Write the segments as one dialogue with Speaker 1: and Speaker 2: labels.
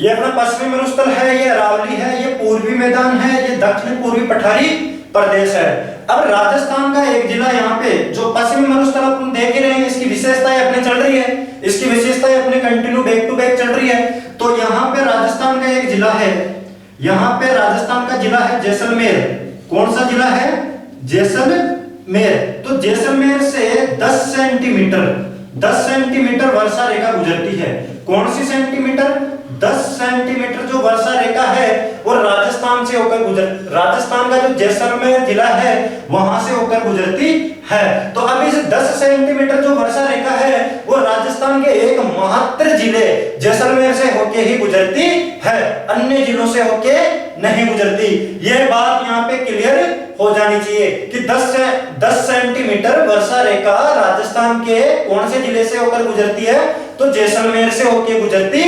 Speaker 1: ये अपना पश्चिमी मरुस्थल है, ये अरावली है, ये पूर्वी मैदान है, ये दक्षिण पूर्वी पठारी प्रदेश है। अब राजस्थान का एक जिला यहाँ पे जो पश्चिमी मरुस्थल अपन देख रहे हैं, इसकी विशेषताएं अपने चल रही है, इसकी विशेषताएं अपने कंटिन्यू बैक टू बैक चल रही है। तो यहाँ पे राजस्थान का एक जिला है, यहाँ पे राजस्थान का जिला है जैसलमेर। कौन सा जिला है? जैसलमेर। तो जैसलमेर से 10 सेंटीमीटर वर्षा रेखा गुजरती है। कौन सी सेंटीमीटर? 10 सेंटीमीटर जो वर्षा रेखा है वो राजस्थान से होकर राजस्थान का जो जैसलमेर जिला है वहां से होकर गुजरती है। तो अब इस 10 सेंटीमीटर जो वर्षा रेखा है वो राजस्थान के एक मात्र जिले जैसलमेर से होके ही गुजरती है, अन्य जिलों से होके नहीं गुजरती। यह बात यहाँ पे क्लियर हो जानी चाहिए कि 10 सेंटीमीटर वर्षा रेखा राजस्थान के कौन से जिले से होकर गुजरती है? तो जैसलमेर से होकर गुजरती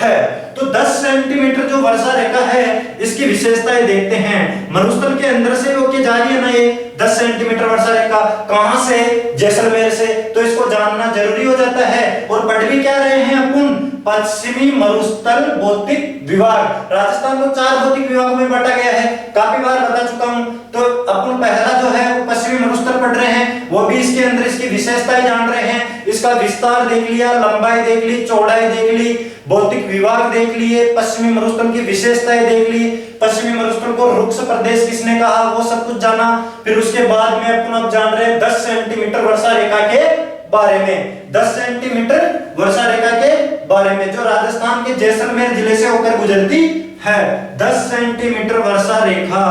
Speaker 1: है। तो 10 सेंटीमीटर जो वर्षा रेखा है इसकी विशेषताएं देखते हैं। मरुस्थल के अंदर से होके जा रही है ना ये 10 सेंटीमीटर वर्षा रेखा, कहां से? जैसलमेर से। तो इसको जानना जरूरी हो जाता है। और पढ़ भी क्या रहे हैं अपन? पश्चिमी मरुस्थल भौतिक विभाग। राजस्थान को 4 भौतिक विभागों में बांटा गया है, काफी बार बता चुका हूं। तो अपन पहला जो है वो पश्चिमी मरुस्थल पढ़ रहे हैं, वो भी इसके अंदर इसकी विशेषताएं जान रहे हैं। इसका विस्तार देख लिया, लंबाई देख ली, चौड़ाई देख ली, भौतिक विभाग देख लिए, पश्चिमी मरुस्थल की विशेषताएं देख ली, पश्चिमी मरुस्थल को रुक्ष प्रदेश किसने कहा वो सब कुछ जाना। फिर उसके बाद में अपन अब जान रहे हैं 10 सेंटीमीटर वर्षा रेखा के बारे में। 10 सेंटीमीटर वर्षा रेखा के बारे में जो राजस्थान के जैसलमेर जिले से होकर गुजरती है। 10 सेंटीमीटर वर्षा रेखा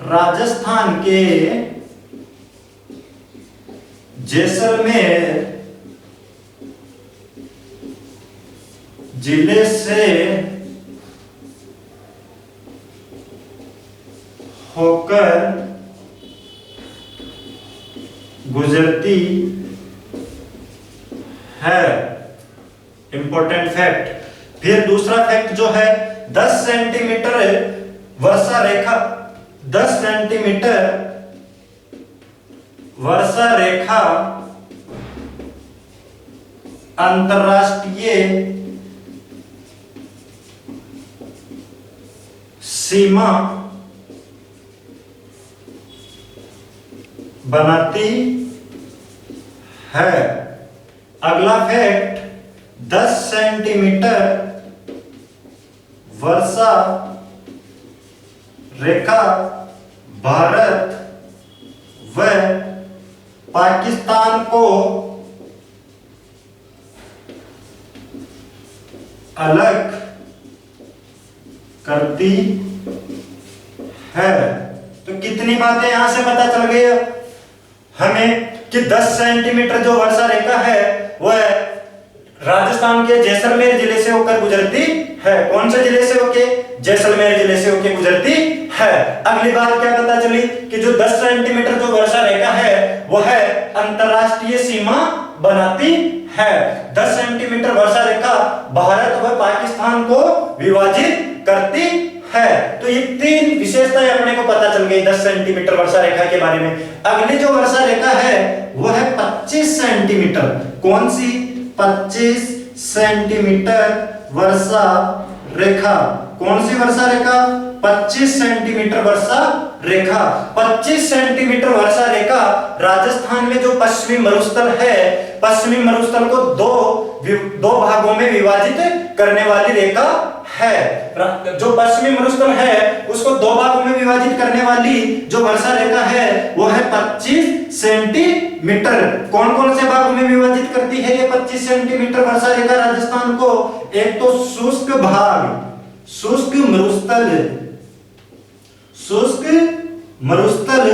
Speaker 1: राजस्थान के जैसलमेर जिले से होकर गुजरती है। Important fact. फिर दूसरा फैक्ट जो है 10 सेंटीमीटर वर्षा रेखा, 10 सेंटीमीटर वर्षा रेखा अंतरराष्ट्रीय सीमा बनाती है। अगला फैक्ट, 10 सेंटीमीटर वर्षा रेखा भारत व पाकिस्तान को अलग करती है। तो कितनी बातें यहां से पता चल गई हमें कि 10 सेंटीमीटर जो वर्षा रेखा है वह राजस्थान के जैसलमेर जिले से होकर गुजरती है। कौन से जिले से होके? जैसलमेर जिले से होकर गुजरती है। अगली बात क्या पता चली कि जो 10 सेंटीमीटर जो वर्षा रेखा है वह अंतरराष्ट्रीय सीमा बनाती है। 10 सेंटीमीटर वर्षा रेखा भारत व पाकिस्तान को विभाजित करती है। तो ये 3 विशेषताएं अपने को पता चल गई 10 सेंटीमीटर वर्षा रेखा के बारे में। अगली जो वर्षा रेखा है वो है 25 सेंटीमीटर। कौन सी? 25 सेंटीमीटर वर्षा रेखा। कौन सी वर्षा रेखा? 25 सेंटीमीटर वर्षा रेखा। 25 सेंटीमीटर वर्षा रेखा राजस्थान में जो पश्चिमी मरुस्थल है, पश्चिमी मरुस्थल को दो भागों में विभाजित करने वाली रेखा है। जो पश्चिमी मरुस्थल है उसको 2 भागों में विभाजित करने वाली जो वर्षा रेखा है वो है 25 सेंटीमीटर। कौन कौन से भागों में विभाजित करती है ये 25 सेंटीमीटर वर्षा रेखा राजस्थान को? एक तो शुष्क भाग, शुष्क मरुस्थल, शुष्क मरुस्थल,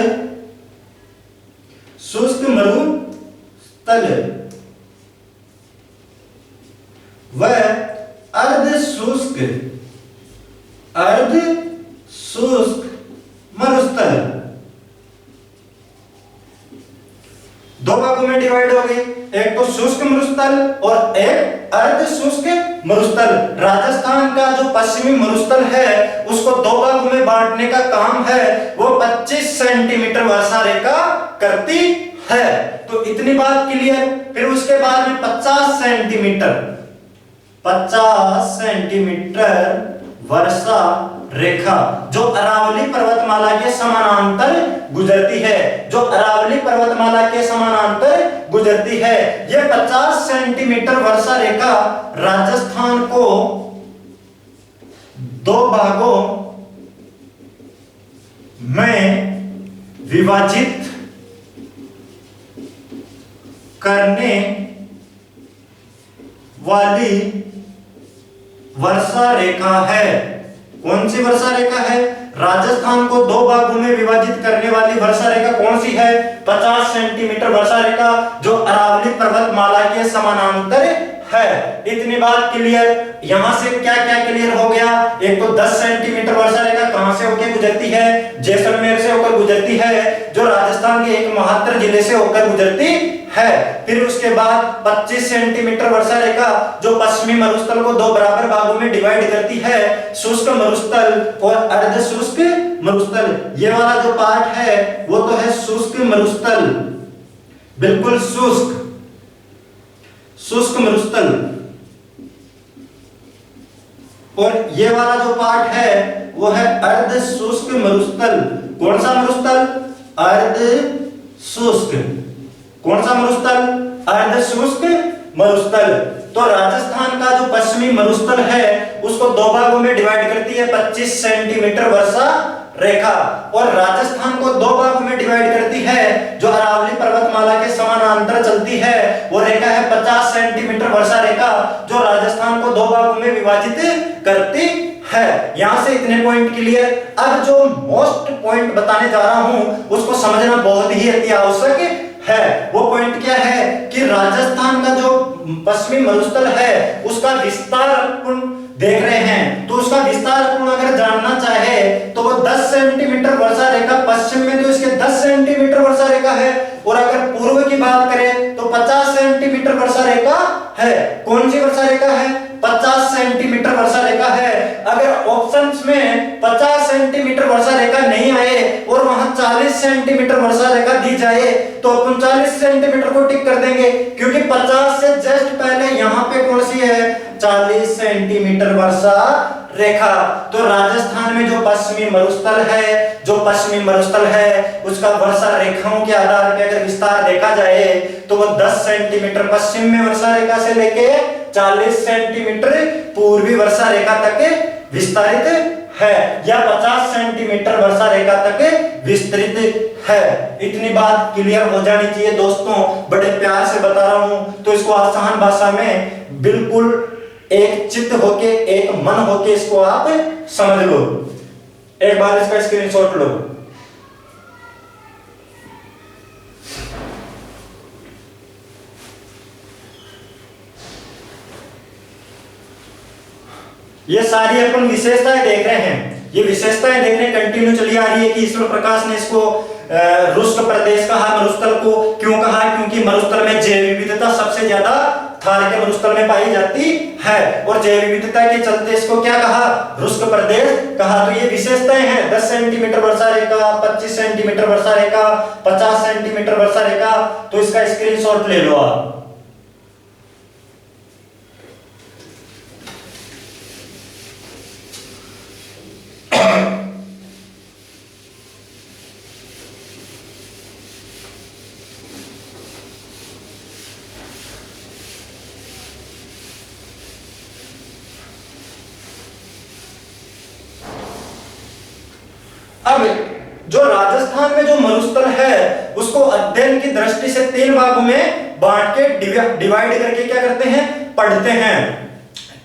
Speaker 1: शुष्क मरुस्थल व अर्ध शुष्क मरुस्थल। 2 भागों में डिवाइड हो गई, एक तो शुष्क मरुस्थल और एक अर्ध शुष्क मरुस्थल। राजस्थान का जो पश्चिमी मरुस्थल है उसको 2 भागों में बांटने का काम है वो 25 सेंटीमीटर वर्षा रेखा करती है। तो इतनी बात क्लियर। फिर उसके बाद में 50 सेंटीमीटर, 50 सेंटीमीटर वर्षा रेखा जो अरावली पर्वतमाला के समानांतर गुजरती है, जो अरावली पर्वतमाला के समानांतर गुजरती है, यह 50 सेंटीमीटर वर्षा रेखा राजस्थान को दो भागों में विभाजित करने वाली वर्षा रेखा है। कौन सी वर्षा रेखा है? राजस्थान को दो भागों में विभाजित करने वाली वर्षा रेखा कौन सी है? 50 सेंटीमीटर वर्षा रेखा जो अरावली पर्वतमाला के समानांतर है। इतनी बात क्लियर। यहां से क्या क्या क्लियर हो गया? एक तो 10 सेंटीमीटर वर्षा रेखा कहां से होकर गुजरती है? जैसलमेर से होकर गुजरती है, जो राजस्थान के एक महत्तर जिले से होकर गुजरती है। फिर उसके बाद 25 सेंटीमीटर वर्षा रेखा जो पश्चिमी मरुस्थल को दो बराबर भागों में डिवाइड करती है, शुष्क मरुस्थल और अर्ध शुष्क मरुस्थल। ये वाला जो पार्ट है वो तो है शुष्क मरुस्थल, बिल्कुल शुष्क मरुस्थल। और ये वाला जो पार्ट है वो है अर्ध शुष्क मरुस्थल। कौन सा मरुस्थल? अर्ध शुष्क। कौन सा मरुस्थल? अर्ध शुष्क मरुस्थल। तो राजस्थान का जो पश्चिमी मरुस्थल है उसको दो भागों में डिवाइड करती है 25 सेंटीमीटर वर्षा रेखा, और राजस्थान को दो भागों में डिवाइड करती है जो अरावली पर्वतमाला के समानांतर चलती है। वो रेखा है 50 सेंटीमीटर वर्षा रेखा जो राजस्थान को दो भागों में विभाजित करती है। यहां से इतने पॉइंट क्लियर। अब जो मोस्ट पॉइंट बताने जा रहा हूं उसको समझना बहुत ही अति आवश्यक है। वो पॉइंट क्या है कि राजस्थान का जो पश्चिमी मरुस्थल है उसका विस्तार देख रहे हैं, तो उसका विस्तार अगर जानना चाहे तो वो 10 सेंटीमीटर वर्षा रेखा पश्चिम में तो इसके 10 सेंटीमीटर वर्षा रेखा है, और अगर पूर्व की बात करें तो 50 सेंटीमीटर वर्षा रेखा है। कौन सी वर्षा रेखा है? 50 सेंटीमीटर वर्षा रेखा है। अगर ऑप्शंस में 50 सेंटीमीटर वर्षा रेखा नहीं आए और वहां 40 सेंटीमीटर वर्षा रेखा दी जाए तो अपन 40 सेंटीमीटर को टिक कर देंगे, क्योंकि 50 से जस्ट पहले यहां पे कौन सी है? 40 सेंटीमीटर वर्षा रेखा। तो राजस्थान में जो पश्चिमी मरुस्थल है उसका वर्षा रेखाओं के आधार पर अगर विस्तार देखा जाए तो वो 10 सेंटीमीटर पश्चिम में वर्षा रेखा से लेके 40 सेंटीमीटर पूर्वी वर्षा रेखा तक विस्तारित है, या 50 सेंटीमीटर वर्षा रेखा तक विस्तृत है। इतनी बात क्लियर हो जानी चाहिए दोस्तों। बड़े प्यार से बता रहा हूं तो इसको आसान भाषा में बिल्कुल एक चित्त होके, एक मन होके इसको आप समझ लो। एक बार इसका स्क्रीनशॉट लो। ये सारी अपन विशेषताएं देख रहे हैं, ये विशेषताएं देख रहे हैं, कंटिन्यू चली आ रही है कि ईश्वर प्रकाश ने इसको रुष्क प्रदेश कहा, मरुस्थल को क्यों कहा? क्योंकि मरुस्थल में जैव विविधता सबसे ज्यादा थार के मरुस्थल में पाई जाती है, और जैव विविधता के चलते इसको क्या कहा? रुष्क प्रदेश कहा। तो ये विशेषताएं हैं 10 सेंटीमीटर वर्षा रेखा, 25 सेंटीमीटर वर्षा रेखा, 50 सेंटीमीटर वर्षा रेखा। तो इसका स्क्रीनशॉट ले लो आप। अब जो राजस्थान में जो मरुस्थल है उसको अध्ययन की दृष्टि से 3 भागों में बांट के डिवाइड करके क्या करते हैं? पढ़ते हैं।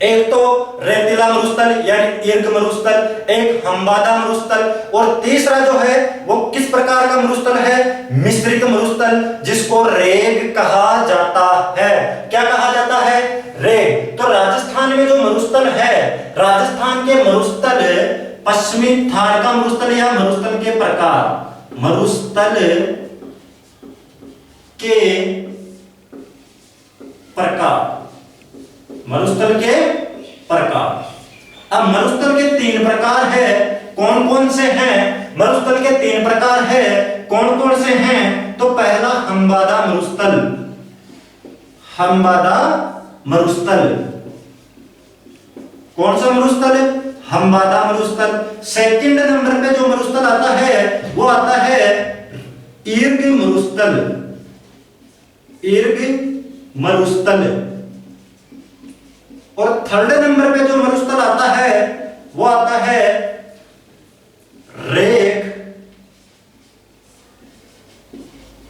Speaker 1: एक तो रेतीला मरुस्थल यानी ईर्ग मरुस्थल, एक हमबादा मरुस्थल, और तीसरा जो है वो किस प्रकार का मरुस्थल है? मिश्रित मरुस्थल, जिसको रेग कहा जाता है। क्या कहा जाता है? रेग। तो राजस्थान में जो मरुस्थल है, राजस्थान के मरुस्थल पश्चिमी थार का मरुस्थल या मरुस्थल के प्रकार, मरुस्थल के प्रकार, मरुस्थल के प्रकार। अब मरुस्थल के 3 प्रकार है। कौन कौन से हैं? मरुस्थल के 3 प्रकार है। कौन कौन से हैं? तो पहला हम्बादा मरुस्थल, हम्बादा मरुस्थल। कौन सा मरुस्थल? हम्बादा मरुस्थल। सेकंड नंबर पे जो मरुस्थल आता है वो आता है इर्ग मरुस्थल, इर्ग मरुस्थल। और थर्ड नंबर पे जो मरुस्थल आता है वो आता है रेख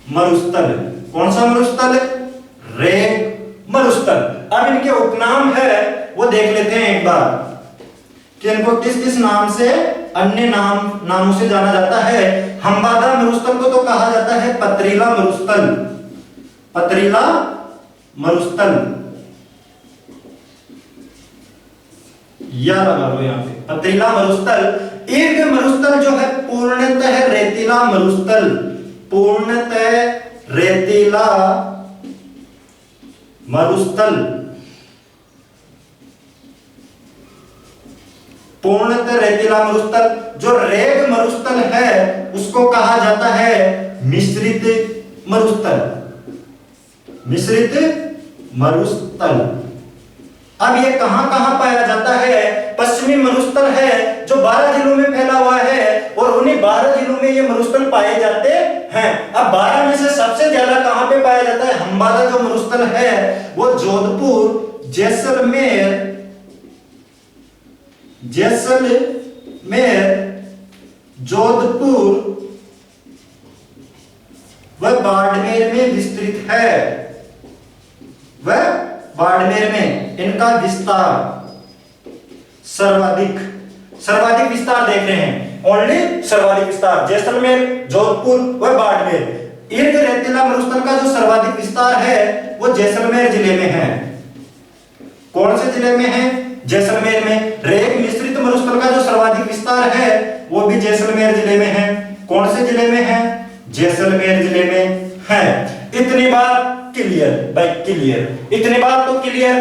Speaker 1: मरुस्थल। कौन सा मरुस्थल? रेख मरुस्थल। अब इनके उपनाम है वो देख लेते हैं एक बार कि इनको किस किस नाम से, अन्य नामों से जाना जाता है। हम्बादा मरुस्थल को तो कहा जाता है पथरीला मरुस्थल, पथरीला मरुस्थल, या लगा लो यहां पे पथरीला मरुस्थल। इर्ग मरुस्थल जो है पूर्णतः रेतीला मरुस्थल, पूर्णतः रेतीला मरुस्थल, पूर्णतः रेतीला मरुस्थल। जो रेग मरुस्थल है उसको कहा जाता है मिश्रित मरुस्थल, मिश्रित मरुस्थल। अब ये कहां कहां पाया जाता है? पश्चिमी मरुस्थल है जो 12 जिलों में फैला हुआ है और उन्हीं 12 जिलों में ये मरुस्थल पाए जाते हैं। अब 12 में से सबसे ज्यादा कहां पे पाया जाता है? हम्बादा जो मरुस्थल है वो जोधपुर, जैसलमेर, जैसलमेर, जोधपुर वह बाड़मेर में विस्तृत है, वह बाड़मेर में इनका विस्तार सर्वाधिक, सर्वाधिक विस्तार देख रहे हैं, ओनली सर्वाधिक विस्तार। जैसलमेर, जोधपुर व बाड़मेर। इर्ग रेतीला मरुस्थल का जो सर्वाधिक विस्तार है वो जैसलमेर जिले में है। कौन से जिले में है? जैसलमेर में। रेग मिश्रित मरुस्थल का जो सर्वाधिक विस्तार है वो भी जैसलमेर जिले में है। कौन से जिले में है? जैसलमेर जिले में है। इतनी बात क्लियर बाय क्लियर, इतनी बात तो क्लियर।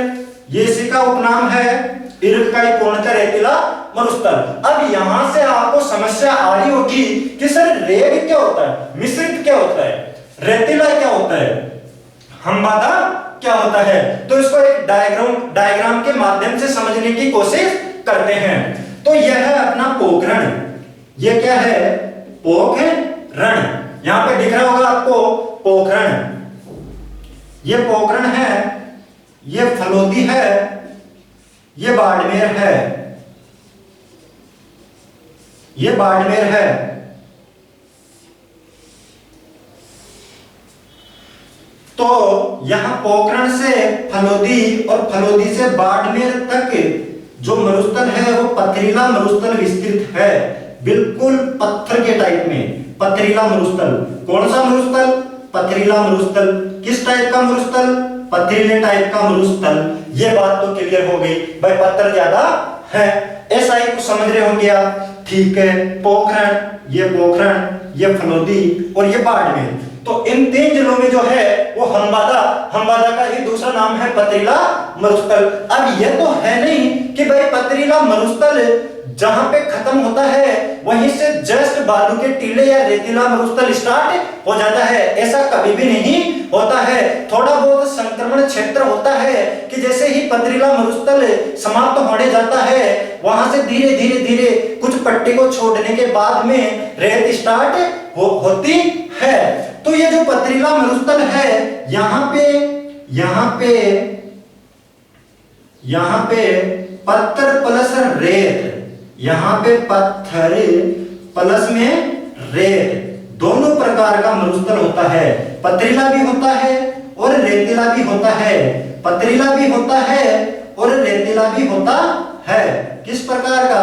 Speaker 1: ये इसी का उपनाम है इर्ग का पूर्णतः रेतीला मरुस्थल। अब यहां से आपको समस्या आ रही होगी कि सर रेग क्या होता है, मिश्रित क्या होता है, रेतीला क्या होता है, हम्बादा क्या होता है? तो इसको एक डायग्राम के माध्यम से समझने की कोशिश करते हैं। तो यह है अपना पोखरण। ये क्या है? पोखरण। यहां पे दिख रहा होगा आपको पोखरण। ये पोखरण है, ये फलोदी है, ये बाड़मेर है, ये बाड़मेर है। तो यहां पोखरण से फलोदी और फलोदी से बाड़मेर तक जो मरुस्थल है वो पथरीला मरुस्थल विस्तृत है, बिल्कुल पत्थर के टाइप में पथरीला मरुस्थल। कौन सा मरुस्थल? पथरीला मरुस्थल। किस टाइप का मरुस्थल? पथरीले टाइप का मरुस्थल। ये बात तो क्लियर हो गई भाई, पत्थर ज्यादा है, ऐसा ही कुछ समझ रहे होंगे आप। ठीक है, पोखरण, ये फलोदी और ये बाड़मेर। तो इन 3 जिलों में जो है वो हम्बादा का ही दूसरा नाम है पथरीला मरुस्थल। अब ये तो है नहीं कि भाई पथरीला मरुस्थल जहां पे खत्म होता है वहीं से जस्ट बालू के टीले या रेतीला मरुस्थल स्टार्ट हो जाता है, ऐसा कभी भी नहीं होता है। थोड़ा बहुत संक्रमण क्षेत्र होता है कि जैसे ही पथरीला मरुस्थल समाप्त होने जाता है वहां से धीरे धीरे धीरे कुछ पट्टी को छोड़ने के बाद में रेत स्टार्ट होती है। तो ये जो पथरीला मरुस्थल है यहाँ पे पत्थर प्लस रेत, यहाँ पे पत्थर प्लस में रेत दोनों प्रकार का मरुस्थल होता है। पथरीला भी होता है और रेतीला भी होता है, पथरीला भी होता है और रेतीला भी होता है। किस प्रकार का?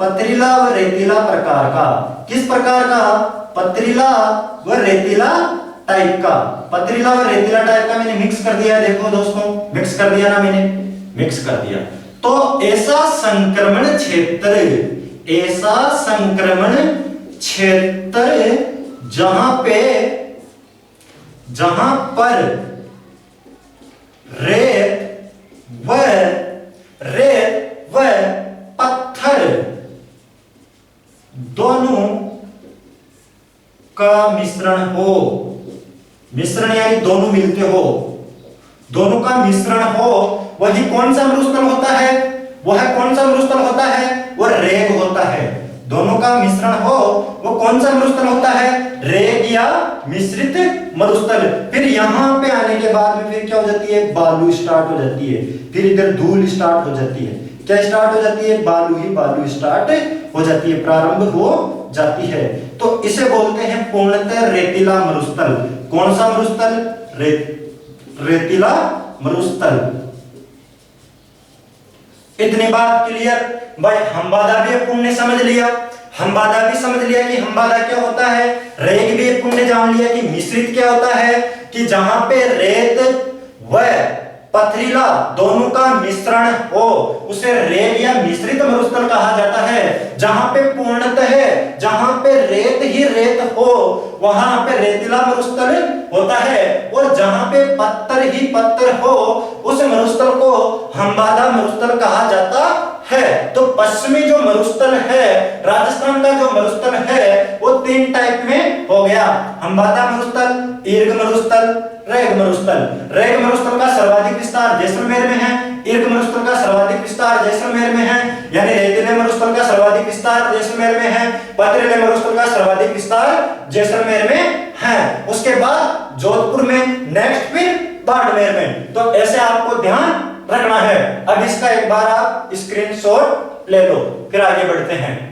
Speaker 1: पथरीला व रेतीला प्रकार का। किस प्रकार का? पथरीला व रेतीला टाइप का। पथरीला व रेतीला टाइप का मैंने मिक्स कर दिया है, देखो दोस्तों, मिक्स कर दिया ना, मैंने मिक्स कर दिया। तो ऐसा संक्रमण क्षेत्र जहां पर रेत व पत्थर दोनों का मिश्रण हो, मिश्रण यानी दोनों मिलते हो, दोनों का मिश्रण हो, वही कौन सा मरुस्थल होता है? वह कौन सा मरुस्थल होता है? वो रेग होता है। दोनों का मिश्रण हो वो कौन सा मरुस्थल होता है? रेग या मिश्रित मरुस्थल। फिर यहाँ पे आने के बाद में फिर क्या हो जाती है? बालू स्टार्ट हो जाती है। फिर इधर धूल स्टार्ट हो जाती है। क्या स्टार्ट हो जाती है? बालू ही बालू स्टार्ट हो जाती है, प्रारंभ हो जाती है। तो इसे बोलते हैं पूर्णतः रेतीला मरुस्थल। कौन सा मरुस्थल? रेतीला मरुस्थल। इतनी बात क्लियर भाई। हम्बादा भी अपन ने समझ लिया, हम्बादा भी समझ लिया कि हम्बादा क्या होता है। रेग भी अपन ने जान लिया कि मिश्रित क्या होता है, कि जहां पे रेत व पथरीला दोनों का मिश्रण हो उसे रेग या मिश्रित मरुस्थल कहा जाता है। जहां पे पूर्णतः जहां पे रेत ही रेत हो वहां पे रेतीला मरुस्थल होता है, और जहां पे पत्थर ही पत्थर हो उस मरुस्थल को हम्बादा मरुस्थल कहा जाता है। तो पश्चिमी जो मरुस्थल है, राजस्थान का जो मरुस्थल है वो 3 टाइप में हो गया। हम्बादा मरुस्थल, ईर्ग मरुस्थल, रेग मरुस्थल। रेग मरुस्थल का सर्वाधिक विस्तार जैसलमेर में है, ईर्ग मरुस्थल का सर्वाधिक विस्तार जैसलमेर में है, यानी रेतीले मरुस्थल का सर्वाधिक विस्तार जैसलमेर में है, पथरीले मरुस्थल का सर्वाधिक विस्तार जैसलमेर में है। उसके बाद जोधपुर में, नेक्स्ट फिर बाड़मेर में। तो ऐसे आपको ध्यान रखना है। अब इसका एक बार आप स्क्रीनशॉट ले लो, फिर आगे बढ़ते हैं।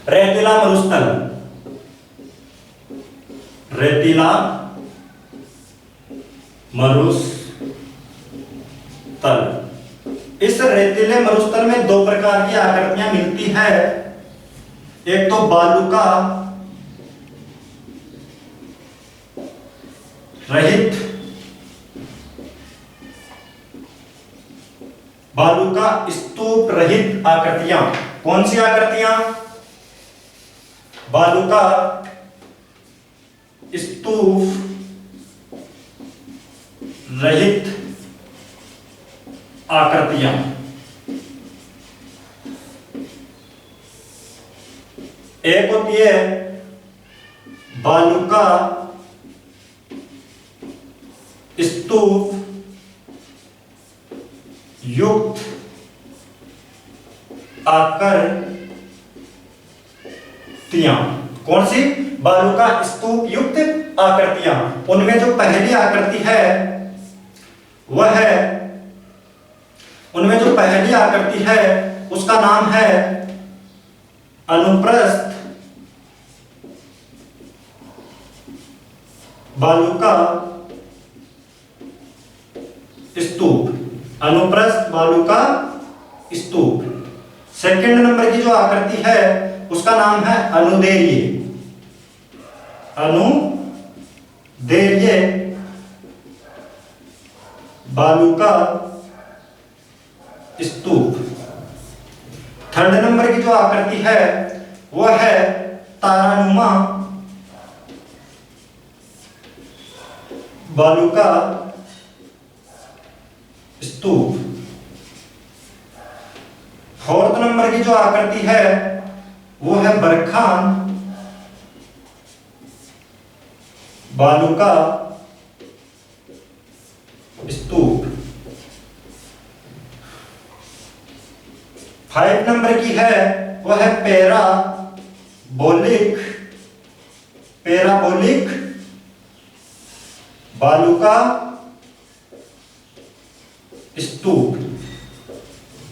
Speaker 1: रेतीला मरुस्थल, रेतीला मरुस्थल। इस रेतीले मरुस्थल में 2 प्रकार की आकृतियां मिलती है। एक तो बालू का रहित, बालू का स्तूप रहित आकृतियां। कौन सी आकृतियां? बालू का स्तूप रहित आकृतियां। एक होती है बालू का स्तूप युक्त आकृतियां। कौन सी? बालू का स्तूप युक्त आकृतियां। उनमें जो पहली आकृति है वह है, उनमें जो पहली आकृति है उसका नाम है अनुप्रस्थ बालू का स्तूप। अनुप्रस्थ बालू का स्तूप। सेकंड नंबर की जो आकृति है उसका नाम है अनुदैर्य, अनुदैर्य बालू का स्तूप। थर्ड नंबर की जो आकृति है वह है तारानुमा बालू का स्तूप। फोर्थ नंबर की जो आकृति है वो है बरखान बालू का स्तूप। 5 नंबर की है वो है पैराबोलिक बालू का स्तूप।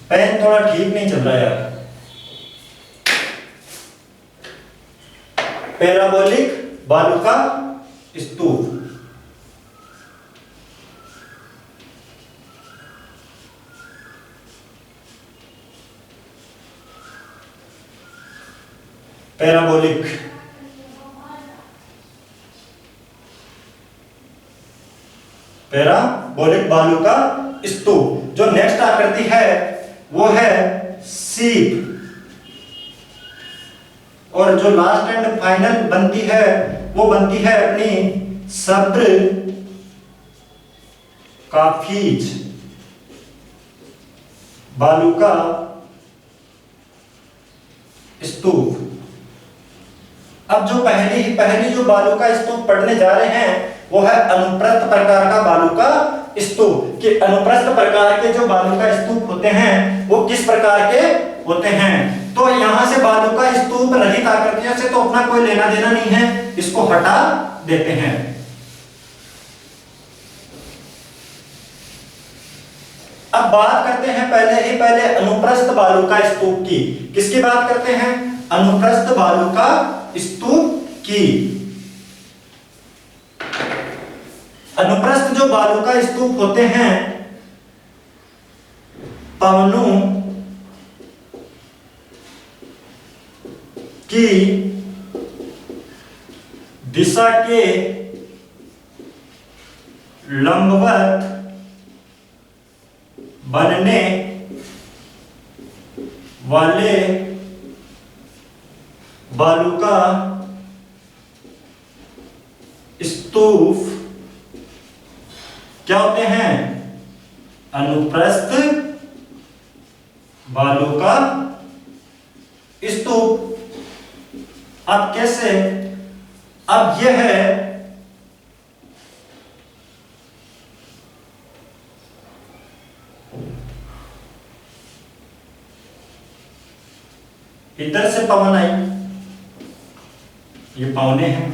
Speaker 1: पेन थोड़ा ठीक नहीं चल रहा यार। पैराबोलिक बालू का स्तूप। पैराबोलिक पैराबोलिक बालू का स्तूप। जो नेक्स्ट आकृति है वो है सीप, और जो लास्ट एंड फाइनल बनती है वो बनती है अपनी सब्र काफीज बालू का स्तूप। अब जो पहली जो बालू का स्तूप पढ़ने जा रहे हैं वो है अनुप्रस्थ प्रकार का बालू का स्तूप। कि अनुप्रस्थ प्रकार के जो बालू का स्तूप होते हैं वो किस प्रकार के होते हैं। तो यहां से बालू का स्तूप रहित आकृतियों से तो अपना कोई लेना देना नहीं है, इसको हटा देते हैं। अब बात करते हैं पहले अनुप्रस्थ बालू का स्तूप की। किसकी बात करते हैं? अनुप्रस्थ बालू का स्तूप की। अनुप्रस्थ जो बालू का स्तूप होते हैं पवनों की दिशा के लंबवत बनने वाले बालू का स्तूप क्या होते हैं? अनुप्रस्थ बालू का स्तूप। अब कैसे? अब यह है इधर से पवन आई, ये पवने हैं।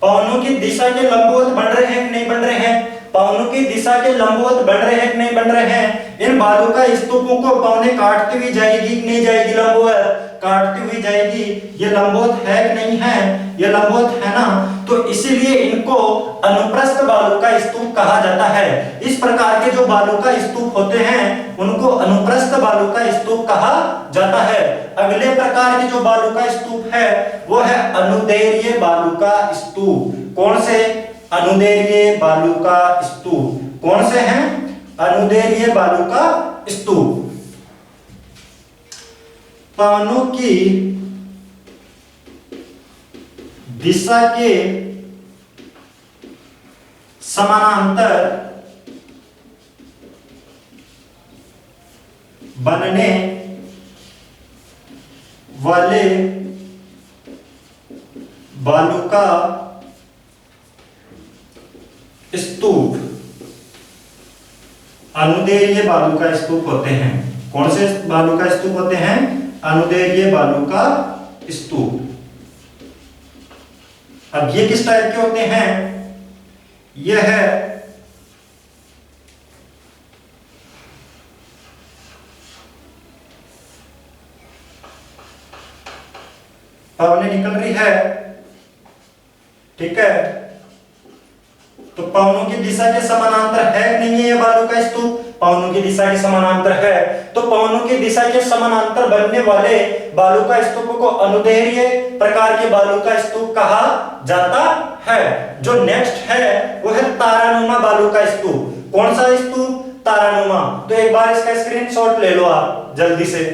Speaker 1: पवनों की दिशा के लंबवत बन रहे हैं कि नहीं बन रहे हैं? पवनों की दिशा के लंबवत बन रहे हैं कि नहीं बन रहे हैं? इन बालू का स्तूपों को पवने काटती हुई जाएगी कि नहीं जाएगी? लंबवत काटती हुई जाएगी। ये लंबवत है कि नहीं है? ये लंबवत है ना। तो इसीलिए इनको अनुप्रस्थ बालू का स्तूप कहा जाता है। इस प्रकार के जो बालू का स्तूप होते हैं उनको अनुप्रस्थ बालू का स्तूप कहा जाता है। अगले प्रकार के जो बालू का स्तूप है वो है अनुदैर्घ्य बालू का स्तूप। कौन से? अनुदैर्घ्य बालू का स्तूप। कौन से हैं? अनुदैर्घ्य बालू का स्तूप। पवनों की दिशा के समानांतर बनने वाले बालू का स्तूप अनुदैर्घ्य बालू का स्तूप होते हैं। कौन से बालू का स्तूप होते हैं? अनुदैर्घ्य बालू का स्तूप। अब ये किस टाइप के होते हैं? यह है पवने निकल रही है, ठीक है। तो पवनों की दिशा के समानांतर है नहीं है ये बालू का स्तूप? पवनों की दिशा के समानांतर है। तो पवनों की दिशा के समानांतर बनने वाले बालू का स्तूप को अनुदैर्घ्य प्रकार के बालू का स्तूप कहा जाता है। जो नेक्स्ट है वो है तारानुमा बालू का स्तूप। कौन सा स्तूप? तारानुमा। तो एक बार इसका स्क्रीनशॉट ले लो आप जल्दी से।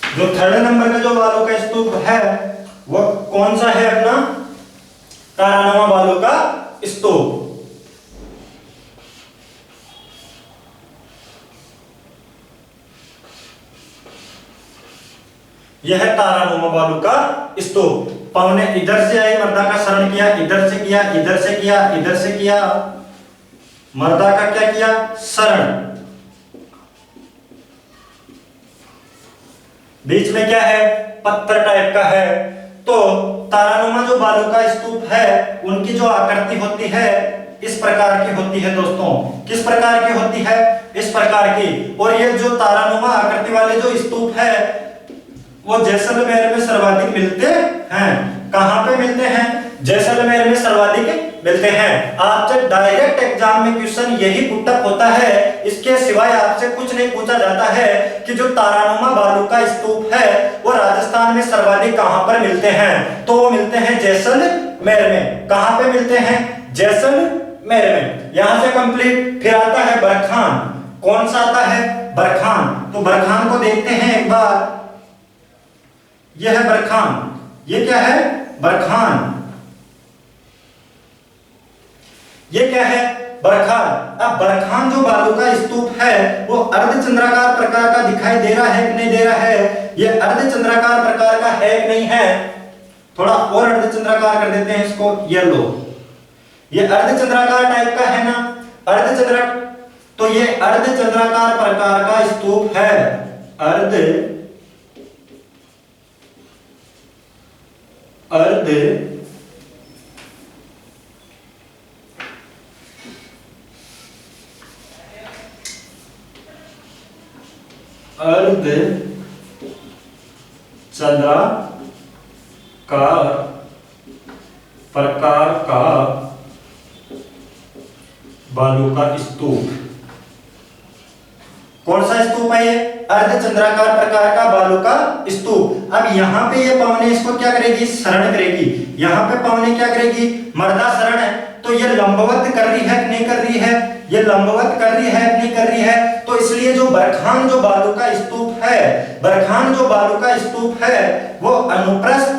Speaker 1: जो थर्ड नंबर का जो बालू का स्तूप है वो कौन सा है? अपना तारानुमा बालू का स्तूप। यह है तारानुमा बालू का स्तूप। पवन ने इधर से आई, मर्दा का शरण किया, इधर से किया, इधर से किया, इधर से किया, मर्दा का क्या किया, शरण। बीच में क्या है, पत्थर टाइप का है। तो तारानुमा जो बालू का स्तूप है, उनकी जो आकृति होती है इस प्रकार की होती है दोस्तों। किस प्रकार की होती है, इस प्रकार की। और ये जो तारानुमा आकृति वाले जो स्तूप है वो जैसलमेर में सर्वाधिक मिलते हैं। कहां पे मिलते हैं, जैसलमेर में सर्वाधिक मिलते हैं। आपसे डायरेक्ट एग्जाम में क्वेश्चन यही पुटअप होता है, इसके सिवाय आपसे कुछ नहीं पूछा जाता है कि जो तारानुमा बालू का स्तूप है वो राजस्थान में सर्वाधिक कहां पर मिलते हैं। तो वो मिलते हैं जैसलमेर में। कहां पे मिलते हैं, जैसलमेर में। यहां से कंप्लीट। फिर आता है बरखान। कौन सा आता है, बरखान। तो बरखान को देखते हैं एक बार। यह है बरखान। ये क्या है, बरखान। ये क्या है, बरखान। अब बरखान जो बालू का स्तूप है वो अर्धचंद्राकार प्रकार का दिखाई दे रहा है कि नहीं दे रहा है। ये अर्धचंद्राकार प्रकार का है कि नहीं है। थोड़ा और अर्धचंद्राकार कर देते हैं इसको, येलो। ये अर्धचंद्राकार टाइप का है ना, अर्धचंद्रा। तो ये अर्धचंद्राकार प्रकार का स्तूप है। अर्ध चंद्राकार प्रकार का बालू का स्तूप। कौन सा स्तूप है ये, अर्धचंद्राकार प्रकार का बालू का स्तूप। अब यहाँ पे ये पवने इसको क्या करेगी, शरण करेगी। यहाँ पे पवने क्या करेगी, मर्दा शरण है। तो ये लंबवत कर रही है कि नहीं कर रही है, ये लंबवत कर रही है कि नहीं कर रही है। तो इसलिए जो बरखान जो बालू का स्तूप है, बरखान जो बालू का स्तूप है वो अनुप्रस्थ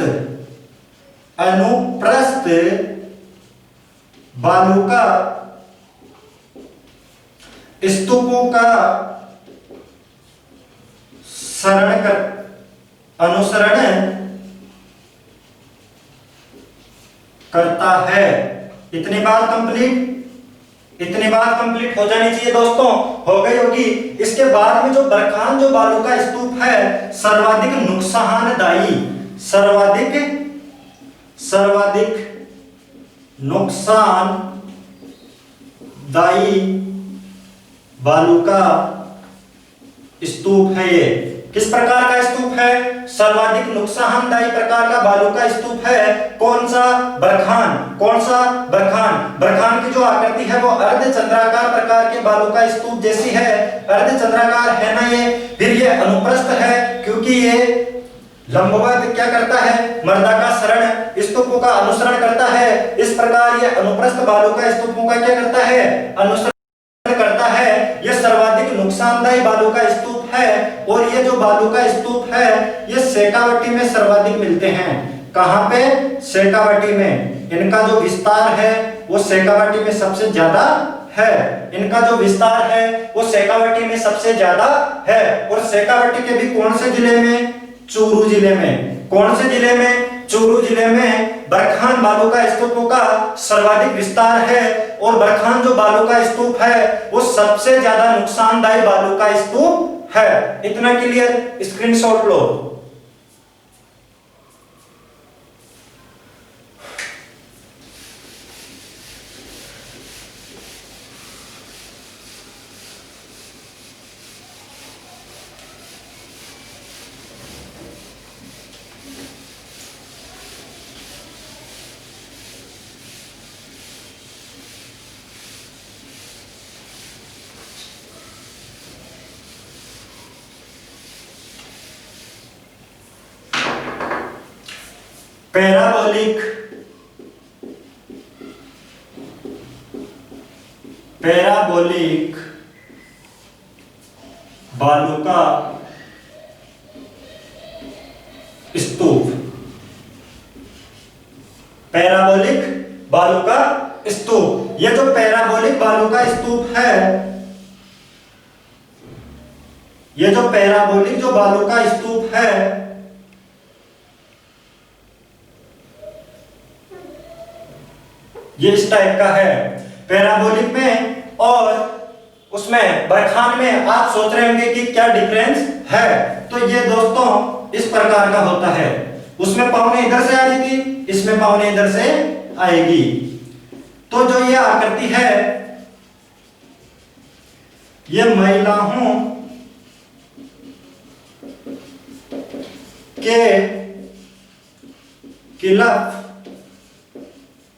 Speaker 1: बालू का स्तूपों का अनुसरण करता है। इतनी बात कंप्लीट हो जानी चाहिए दोस्तों, हो गई होगी। इसके बाद में जो बरखान जो बालू का स्तूप है सर्वाधिक नुकसानदायी बालू का स्तूप है। ये किस प्रकार का स्तूप है, सर्वाधिक नुकसानदायी प्रकार का बालू का स्तूप है। कौन सा, बरखान। कौन सा, बरखान। बरखान की जो आकृति है वो अर्धचंद्राकार प्रकार के बालू का स्तूप जैसी है। अर्धचंद्राकार है ना ये। फिर ये अनुप्रस्थ है क्योंकि ये लंबवत क्या करता है, मर्दा का शरण स्तूपों का अनुसरण करता है। इस प्रकार ये अनुप्रस्थ बालू का स्तूपों का क्या करता है, अनुसरण करता है। यह सर्वाधिक नुकसानदायी बालू का स्तूप है। और ये जो बालू का स्तूप है ये शेखावटी में सर्वाधिक मिलते हैं। कहां पे, शेखावटी में। इनका जो विस्तार है वो शेखावटी में सबसे ज्यादा है। इनका जो विस्तार है वो शेखावटी में सबसे ज्यादा है। और शेखावटी के भी कौन से जिले में, चूरू जिले में। कौन से जिले में, चूरू जिले में बरखान बालू का स्तूपों का सर्वाधिक विस्तार है। और बरखान जो बालू का स्तूप है वो सबसे ज्यादा नुकसानदायी बालू का स्तूप है। इतना क्लियर, स्क्रीनशॉट लो। पैराबोलिक बालू का स्तूप। पैराबोलिक बालू का स्तूप। ये जो पैराबोलिक बालू का स्तूप है, ये जो पैराबोलिक जो बालू का स्तूप है ये इस टाइप का है पैराबोलिक में और उसमें बरखान में। आप सोच रहे होंगे कि क्या डिफरेंस है, तो ये दोस्तों इस प्रकार का होता है। उसमें पावने इधर से आ रही थी, इसमें पावने इधर से आएगी। तो जो ये आकृति है ये महिलाओं के किलफ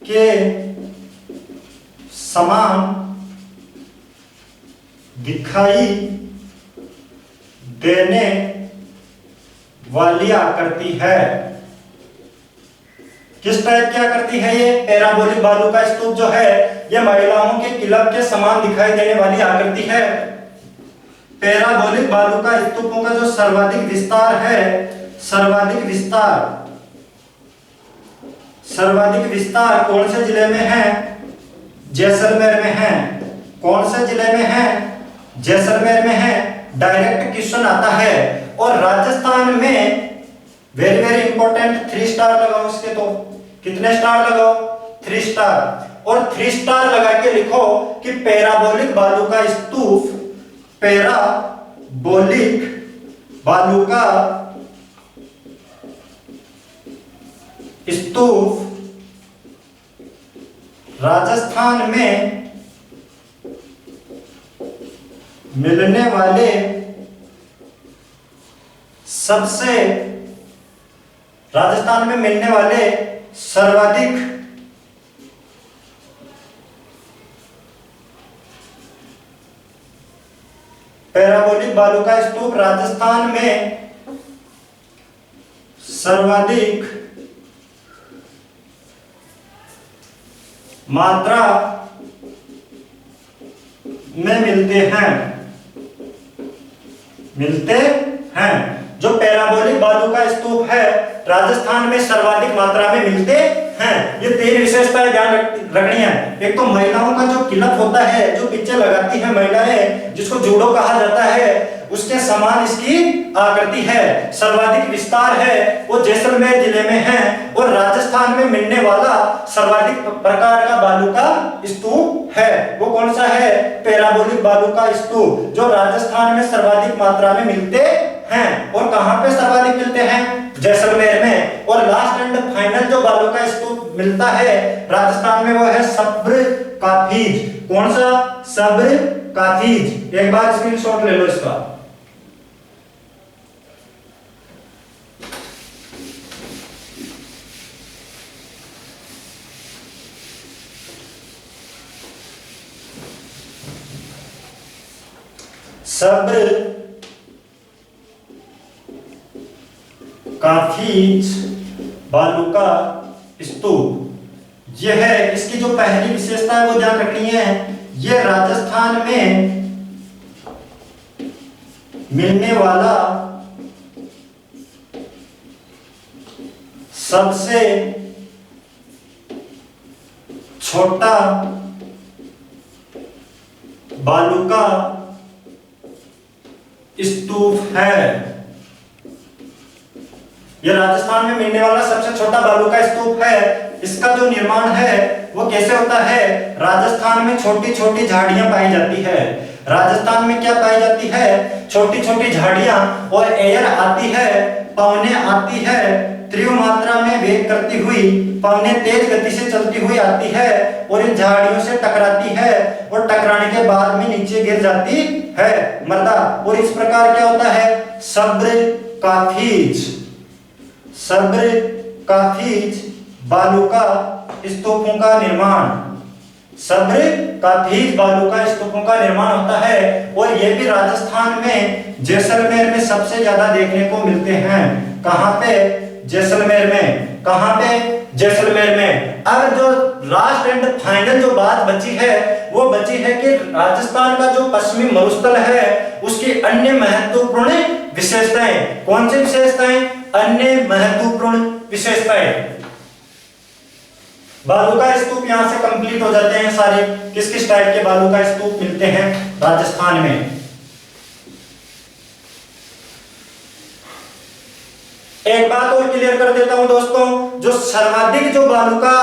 Speaker 1: के समान दिखाई देने वाली आकृति है। किस टाइप की आकृति है ये? पैराबोलिक बालू का स्तूप जो है ये महिलाओं के किलब के समान दिखाई देने वाली आकृति है। पैराबोलिक बालू का स्तूपों का जो सर्वाधिक विस्तार है, सर्वाधिक विस्तार कौन से जिले में है? जैसलमेर में है। कौन से जिले में है? जैसलमेर में है। डायरेक्ट क्वेश्चन आता है। और राजस्थान में वेरी वेरी इंपॉर्टेंट 3 स्टार लगाओ इसके। तो कितने स्टार लगाओ? 3 स्टार। और 3 स्टार लगा के लिखो कि पैराबोलिक बालू का स्तूप, पैराबोलिक बालू का स्तूप राजस्थान में मिलने वाले सबसे, राजस्थान में मिलने वाले सर्वाधिक पैराबोलिक बालू का स्तूप राजस्थान में सर्वाधिक मात्रा में मिलते हैं। जो पैराबोलिक बालू का स्तूप है राजस्थान में सर्वाधिक मात्रा में मिलते हैं। ये 3 विशेषताएं ध्यान रखनी है। एक तो महिलाओं का जो किलफ होता है, जो पीछे लगाती है महिलाएं, जिसको जूडो कहा जाता है, उसके समान इसकी आकृति है। सर्वाधिक विस्तार है वो जैसलमेर जिले में है। और राजस्थान में मिलने वाला सर्वाधिक प्रकार का बालू का स्तूप है वो कौन सा है? पैराबोलिक बालू का स्तूप, जो राजस्थान में सर्वाधिक मात्रा में मिलते हैं। और कहां पे सर्वाधिक मिलते हैं? जैसलमेर में। और लास्ट एंड फाइनल जो बालू का स्तूप मिलता है राजस्थान में वो है सब्र काफीज। कौन सा? सब्र काफीज। एक बार स्क्रीनशॉट ले लो इसका। सब्र काफीज बालू का स्तूप यह है। इसकी जो पहली विशेषता है वो ध्यान रखनी है। यह राजस्थान में मिलने वाला सबसे छोटा बालू का स्तूप है। यह राजस्थान में मिलने वाला सबसे छोटा बालू का स्तूप है। इसका जो निर्माण है वो कैसे होता है? राजस्थान में छोटी छोटी झाड़ियां पाई जाती है। राजस्थान में क्या पाई जाती है? छोटी छोटी झाड़ियां। और एयर आती है, पवने आती है, तीव्र मात्रा में वेग करती हुई, पवने तेज गति से चलती हुई आती है और इन झाड़ियों से टकराती है और टकराने के बाद में नीचे गिर जाती है मृदा। और इस प्रकार क्या होता है? सब्र काफीज बालू का स्तूपों का निर्माण। सब्र काफीज बालू का स्तूपों का निर्माण होता है। और ये भी राजस्थान में जैसलमेर में सबसे ज्यादा देखने को मिलते हैं। कहां पे? जैसलमेर में। कहां पे? जैसलमेर में। अब जो लास्ट एंड फाइनल जो बात बची है वो बची है कि राजस्थान का जो पश्चिमी मरुस्थल है उसकी अन्य महत्वपूर्ण विशेषताएं। कौन सी विशेषताएं? अन्य महत्वपूर्ण विशेषताएं। बालू का स्तूप यहां से कंप्लीट हो जाते हैं सारे। किस किस टाइप के बालू का स्तूप मिलते हैं राजस्थान में? एक बात और क्लियर कर देता हूं दोस्तों, जो सर्वाधिक जो बालू का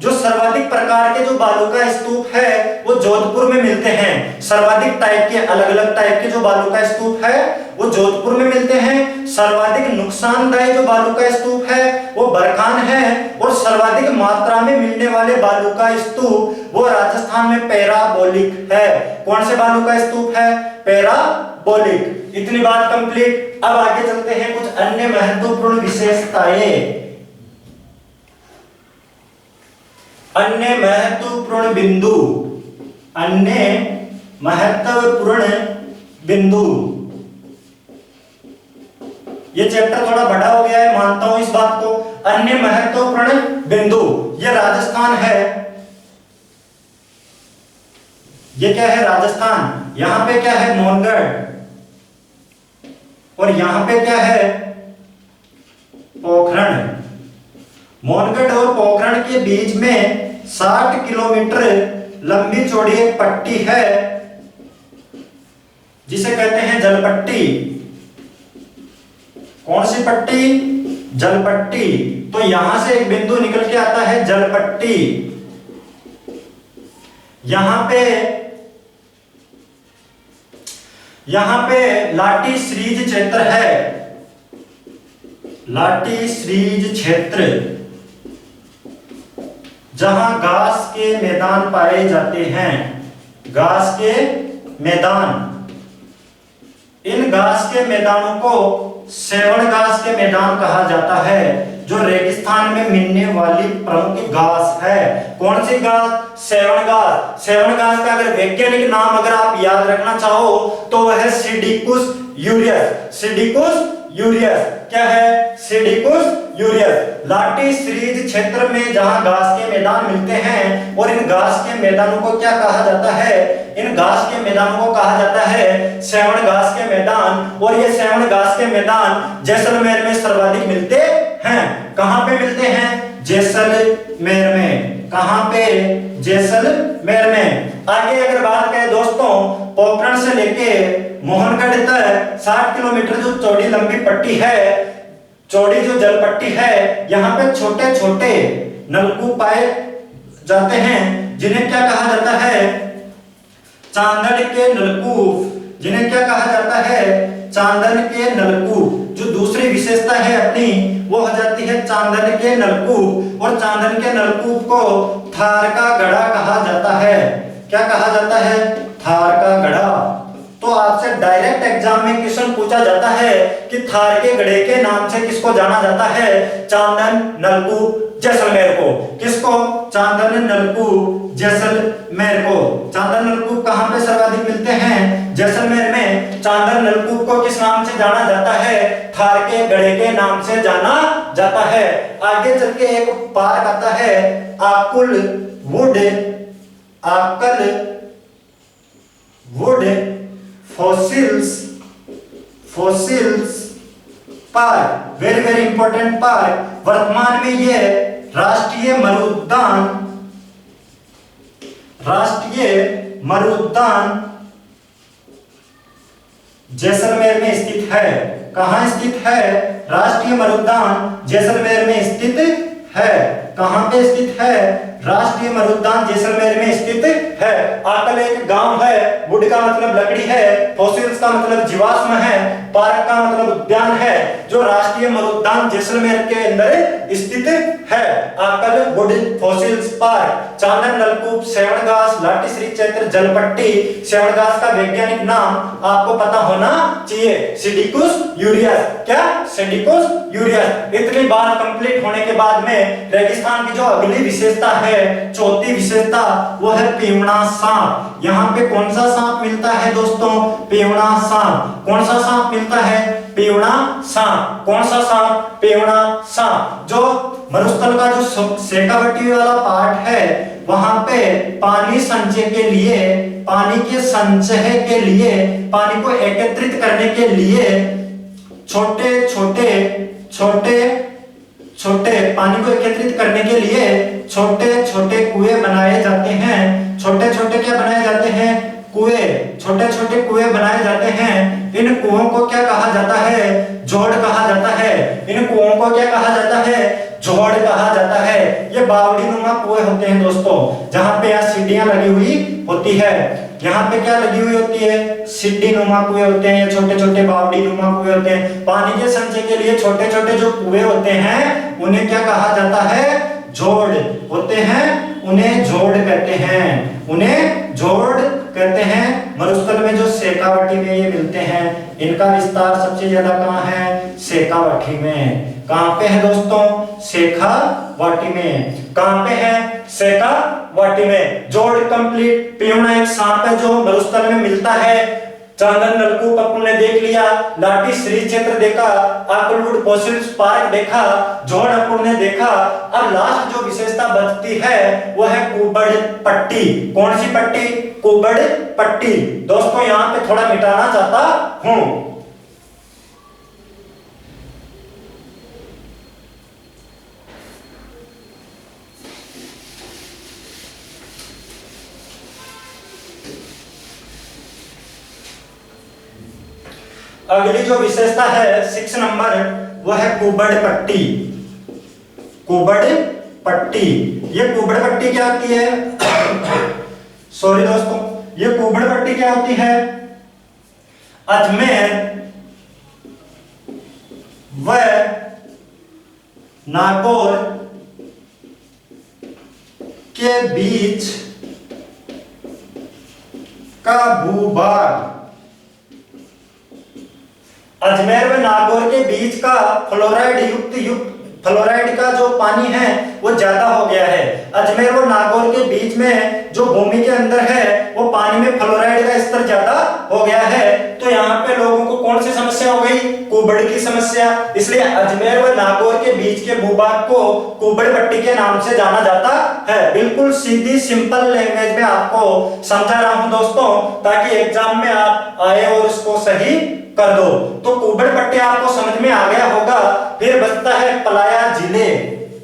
Speaker 1: जो सर्वाधिक प्रकार के जो बालू का स्तूप है वो जोधपुर में मिलते हैं। सर्वाधिक टाइप के, अलग अलग टाइप के जो बालू का स्तूप है वो जोधपुर में मिलते हैं। सर्वाधिक नुकसानदायी जो बालू का स्तूप है वो बरखान है, और सर्वाधिक मात्रा में मिलने वाले बालू का स्तूप वो राजस्थान में पैराबोलिक है। कौन से बालू का स्तूप है? पैराबोलिक। इतनी बात कंप्लीट। अब आगे चलते हैं कुछ अन्य महत्वपूर्ण विशेषताएं, अन्य महत्वपूर्ण बिंदु, अन्य महत्वपूर्ण बिंदु। ये चैप्टर थोड़ा बड़ा हो गया है, मानता हूं इस बात को। अन्य महत्वपूर्ण बिंदु, ये राजस्थान है। ये क्या है? राजस्थान। यहां पे क्या है? मोहनगढ़। और यहां पे क्या है? पोखरण। मोहनगढ़ और पोखरण के बीच में 60 किलोमीटर लंबी चौड़ी एक पट्टी है जिसे कहते हैं जलपट्टी। कौन सी पट्टी? जलपट्टी। तो यहां से एक बिंदु निकल के आता है जलपट्टी। यहां पे लाटी सरीज क्षेत्र है। लाटी सरीज क्षेत्र, जहां घास के मैदान पाए जाते हैं। घास के मैदान। इन घास के मैदानों को सेवण घास के मैदान कहा जाता है, जो रेगिस्तान में मिलने वाली प्रमुख घास है। कौन सी घास? सेवण घास। सेवण घास का अगर वैज्ञानिक नाम अगर आप याद रखना चाहो तो वह है सिडिकुस यूरियस। सिडिकुस यूरियस। क्या है? सिडिकुस यूरियस। लाटी सरीज क्षेत्र में जहां घास के मैदान मिलते हैं, और इन घास के मैदानों को क्या कहा जाता है? इन घास के मैदानों को कहा जाता है सेवण घास के मैदान। और ये सेवण घास के मैदान जैसलमेर में सर्वाधिक मिलते हैं। कहां पे मिलते हैं? जैसलमेर में। कहां पे? जैसलमेर में। आगे अगर बात करें दोस्तों, पोखरण से लेके मोहनगढ़ तक 60 किलोमीटर जो चौड़ी लंबी पट्टी है, चौड़ी जो जलपट्टी है, यहाँ पे छोटे छोटे नलकूप पाए जाते हैं, जिन्हें क्या कहा जाता है? चांदन के नलकूप। जिन्हें क्या कहा जाता है? चांदन के नलकूप। जो दूसरी विशेषता है अपनी, वो हो जाती है चांदन के नलकूप। और चांदन के नलकूप को थार का गढ़ा कहा जाता है। क्या कहा जाता है? थार का गढ़ा। तो आपसे डायरेक्ट एग्जाम में क्वेश्चन पूछा जाता है कि थार के गढ़े के नाम से किसको जाना जाता है? चांदन नलकूप जैसलमेर को। किसको? चांदन नलकूप जैसलमेर को। चांदन नलकूप कहां पे सर्वाधिक मिलते हैं? जैसलमेर में। चांदन नलकूप को किस नाम से जाना जाता है? थार के गढ़े के नाम से जाना जाता है। आगे चल के एक पार्क आता है आकुल वुड, आकल would fossils park. Very very important park. वर्तमान में ये राष्ट्रीय मरुद्यान जैसलमेर में स्थित है। कहां स्थित है? राष्ट्रीय मरुद्यान जैसलमेर में स्थित है। कहां पे स्थित है? राष्ट्रीय मरुद्यान जैसलमेर में स्थित है। आकल एक गांव है, वुड का मतलब लकड़ी है, फॉसिल्स का मतलब जीवाश्म है, पार्क का मतलब उद्यान है, जो राष्ट्रीय मरुद्यान जैसलमेर के अंदर स्थित है। आकल वुड फॉसिल्स पार्क। चांदन नलकूप, सेवण घास, लाटी सरीज क्षेत्र, जलपट्टी। सेवण घास का वैज्ञानिक नाम आपको पता होना चाहिए, सिडिकुस यूरियस। क्या? सिडिकुस यूरियस। इतनी बात कंप्लीट होने के बाद में रेगिस्तान की जो अगली विशेषता है, चौथी विशेषता, वो है पीवड़ा सांप। यहाँ पे कौन सा सांप मिलता है दोस्तों? पीवड़ा सांप। कौन सा सांप मिलता है? पीवड़ा सांप। कौन सा सांप? पीवड़ा सांप। जो मरुस्थल का जो शेखावटी वाला पार्ट है, वहां पे पानी संचय के लिए, पानी के संचय के लिए, पानी को एकत्रित करने के लिए छोटे पानी को एकत्रित करने के लिए छोटे छोटे कुएं बनाए जाते हैं। छोटे छोटे क्या बनाए जाते हैं? कुएं। छोटे छोटे कुएं बनाए जाते हैं। इन कुओं को क्या कहा जाता है? जोड़ कहा जाता है। इन कुओं को क्या कहा जाता है? जोड़ कहा जाता है। ये बावड़ी नुमा कुएं होते हैं दोस्तों, जहां पे यहाँ सीढ़ियां लगी हुई होती है। यहाँ पे क्या लगी हुई होती है? सीढ़ी नुमा कुएं होते हैं, छोटे छोटे बावड़ी नुमा कुएं होते हैं। पानी के संचय के लिए छोटे छोटे जो कुएं होते हैं उन्हें क्या कहा जाता है? जोड़ होते हैं, उन्हें जोड़ कहते हैं, उन्हें जोड़ कहते हैं। मरुस्थल में जो शेखावटी में ये मिलते हैं, इनका विस्तार सबसे ज्यादा कहाँ है? शेखावटी में। कहाँ पे है दोस्तों? शेखावटी में। कहाँ पे है? शेखावटी में। जोड़ कंप्लीट। पियूना एक सांप है जो मरुस्थल में मिलता है। चांदन नलकूप अपन ने देख लिया, लाठी श्री क्षेत्र देखा, आकलवुड फॉसिल्स पार्क देखा, जोड़ अपन ने देखा। अब लास्ट जो विशेषता बचती है वो है कुबड़ पट्टी। कौन सी पट्टी? कुबड़ पट्टी। दोस्तों यहाँ पे थोड़ा मिटाना चाहता हूं। अगली जो विशेषता है 6 नंबर, वो है कुबड़ पट्टी। कुबड़ पट्टी। ये कुबड़ पट्टी क्या होती है? सॉरी दोस्तों, ये कुबड़ पट्टी क्या होती है? अजमेर व नागौर के बीच का भूभाग। अजमेर व नागौर के बीच का फ्लोराइड का जो पानी है वो ज्यादा हो गया है। अजमेर व नागौर के बीच में जो भूमि के अंदर है वो पानी में फ्लोराइड का स्तर ज्यादा हो गया है। तो यहाँ पे लोगों को कौन सी समस्या हो गई? कुबड़ की समस्या। इसलिए अजमेर व नागौर के बीच के भूभाग को कुबड़ पट्टी के नाम से जाना जाता है। बिल्कुल सीधी सिंपल लैंग्वेज में आपको समझा रहा हूं दोस्तों, ताकि एग्जाम में आप आए और उसको सही कर दो। तो कुबड़ पट्टी आपको समझ में आ गया होगा। फिर बचता है पलाया जिले।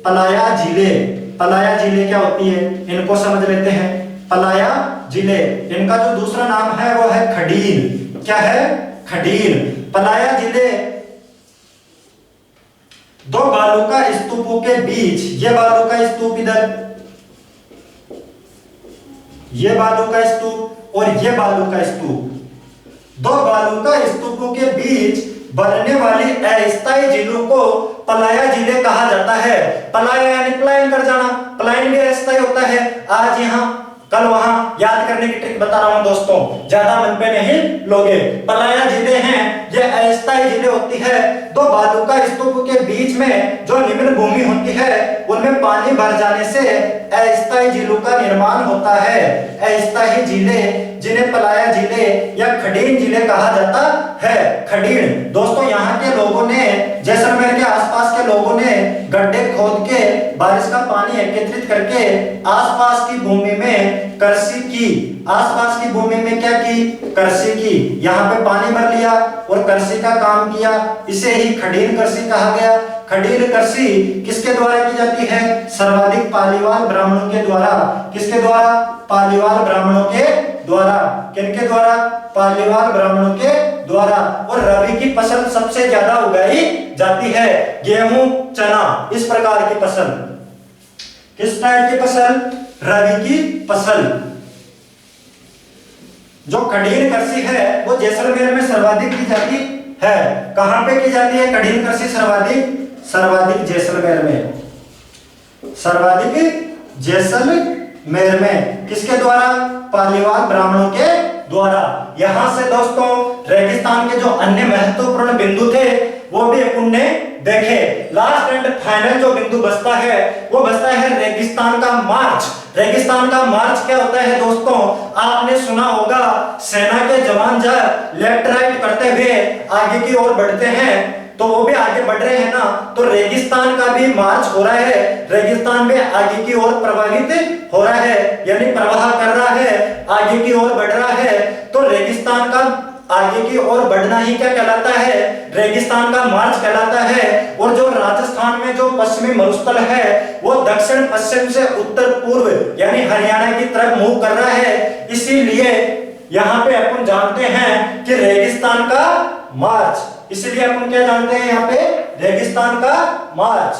Speaker 1: पलाया जिले। पलाया जिले क्या होती है? इनको समझ लेते हैं। पलाया जिले, इनका जो दूसरा नाम है वो है खडीर। क्या है? खडीर। पलाया जिले दो बालू का स्तूपों के बीच, ये बालू का स्तूप इधर, ये बालू का स्तूप और ये बालू का स्तूप, दो बालू का स्तूपों के बीच बनने वाली अस्थायी झीलों को पलाया जिले कहा जाता है। पलाया यानी पलायन कर जाना। पलायन भी अस्थायी होता है। आज यहाँ कल वहां, याद करने की ट्रिक बता रहा हूं दोस्तों, ज्यादा मन पे नहीं लोगे। पलाया जिले हैं, ये अस्थायी जिले होती है। दो बालू का स्तूप के बीच में जो निम्न भूमि होती है उनमें पानी भर जाने से अस्थायी जिलों का निर्माण होता है। अस्थायी जिले जिन्हें पलाया जिले या खडीर जिले कहा जाता है। खडीर दोस्तों, यहाँ के लोगों ने, जैसलमेर के आसपास के लोगों ने गड्ढे खोद के बारिश का पानी एकत्रित करके आसपास की भूमि में कृषि की। आसपास की भूमि में क्या की? कृषि की। यहाँ पे पानी भर लिया और कृषि का काम किया। इसे ही खडीर कृषि कहा गया। खडीर कृषि किसके द्वारा की जाती है? सर्वाधिक पालीवाल ब्राह्मणों के द्वारा। किसके द्वारा? पालीवाल ब्राह्मणों के द्वारा। किनके द्वारा? पालीवाल ब्राह्मणों के द्वारा। और रबी की फसल सबसे ज्यादा उगाई जाती है, गेहूं, चना, इस प्रकार की फसल। किस टाइप की फसल? रबी की फसल। जो खडीर कृषि है वो जैसलमेर में सर्वाधिक की जाती है। कहां पे की जाती है खडीर कृषि सर्वाधिक? सर्वाधिक जैसलमेर में। सर्वाधिक जैसलमेर में। किसके द्वारा? पालीवाल ब्राह्मणों के द्वारा। यहां से दोस्तों रेगिस्तान के जो अन्य महत्वपूर्ण बिंदु थे वो भी अपन ने देखे। लास्ट एंड फाइनल जो बिंदु बचता है वो बचता है रेगिस्तान का मार्च। रेगिस्तान का मार्च क्या होता है दोस्तों? आपने सुना होगा, सेना के जवान जब लेफ्ट राइट करते हुए आगे की ओर बढ़ते हैं तो वो भी आगे बढ़ रहे हैं ना, तो रेगिस्तान का भी मार्च हो रहा है। रेगिस्तान में आगे की ओर प्रवाहित हो रहा है, यानी प्रवाह कर रहा है, आगे की ओर बढ़ रहा है। तो रेगिस्तान का आगे की ओर बढ़ना ही क्या कहलाता है? रेगिस्तान का मार्च कहलाता है। और जो राजस्थान में जो पश्चिमी मरुस्थल है वो दक्षिण पश्चिम से उत्तर पूर्व यानी हरियाणा की तरफ मूव कर रहा है। इसीलिए यहाँ पे अपन जानते हैं कि रेगिस्तान का मार्च। इसलिए अपन क्या जानते हैं यहाँ पे? रेगिस्तान का मार्च।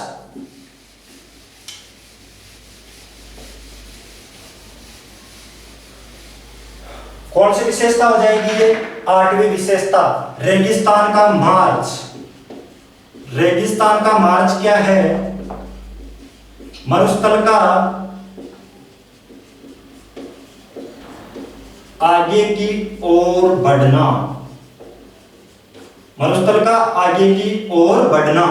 Speaker 1: कौन सी विशेषता हो जाएगी ये? 8वीं विशेषता, रेगिस्तान का मार्च। रेगिस्तान का मार्च क्या है? मरुस्थल का आगे की ओर बढ़ना। मरुस्थल का आगे की ओर बढ़ना,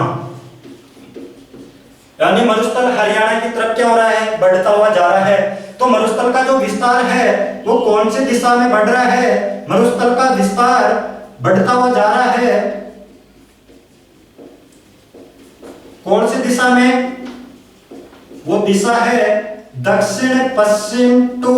Speaker 1: यानी मरुस्थल हरियाणा की तरफ क्या हो रहा है? बढ़ता हुआ जा रहा है। तो मरुस्थल का जो विस्तार है वो कौन सी दिशा में बढ़ रहा है? मरुस्थल का विस्तार बढ़ता हुआ जा रहा है कौन सी दिशा में? वो दिशा है दक्षिण पश्चिम टू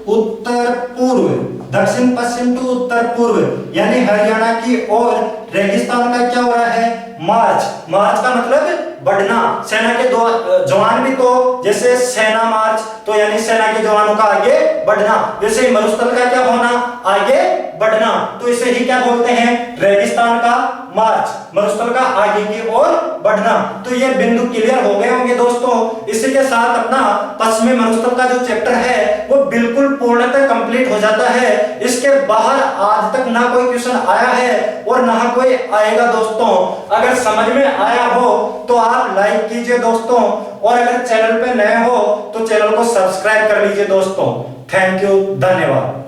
Speaker 1: उत्तर पूर्व। दक्षिण पश्चिम टू उत्तर पूर्व, यानी हरियाणा की ओर रेगिस्तान का क्या हो रहा है? मार्च। मार्च का मतलब बढ़ना। सेना के दो जवान भी तो जैसे सेना मार्च, तो यानी सेना के जवानों का आगे बढ़ना, वैसे ही मरुस्थल का क्या होना? आगे बढ़ना। तो इसे ही क्या बोलते हैं? रेगिस्तान का मार्च, मरुस्थल का आगे की ओर बढ़ना। तो ये बिंदु क्लियर हो गए होंगे दोस्तों। इसी के साथ अपना पश्चिमी मरुस्थल का जो चैप्टर है वो बिल्कुल पूर्णतः कंप्लीट हो जाता है। इसके बाहर आज तक ना कोई क्वेश्चन आया है और ना कोई आएगा दोस्तों। अगर समझ में आया हो तो आप लाइक कीजिए दोस्तों, और अगर चैनल पे नए हो तो चैनल को सब्सक्राइब कर लीजिए दोस्तों। थैंक यू, धन्यवाद।